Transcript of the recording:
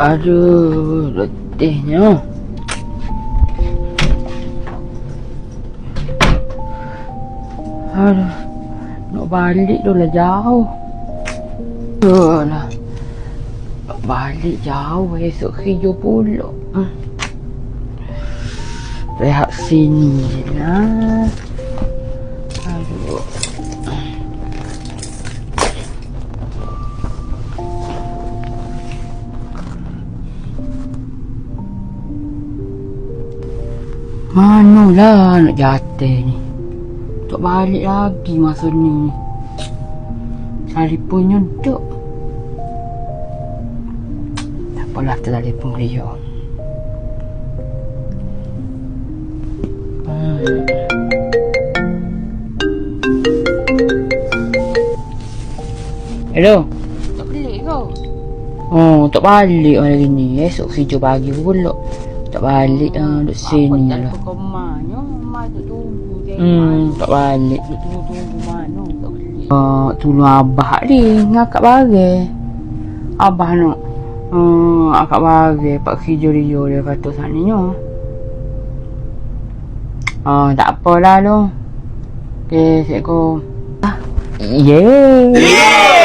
Aduh, letihnya. Aduh, nak balik tu lah jauh. Alah, nak balik jauh, esok kerja pula. Rehat sini je lah. Aduh. Manalah nak jatuh ni. Tak balik lagi masa ni. Telefonnya duk. Tak apalah, telefon dia. Hello. Tak balik kau? Oh, tak balik hari ni. Esok kerja pagi pula. Tak balik duduk sini lah. Apa kau mana? Mak tu tunggu je. Tak balik. Tunggu mana? Tak balik. Tolong abah ni ngakak bagi. Abah nak akak bagi pak kerja dia kata sananya. Tak apalah tu. Okey, Assalamualaikum. Yeah.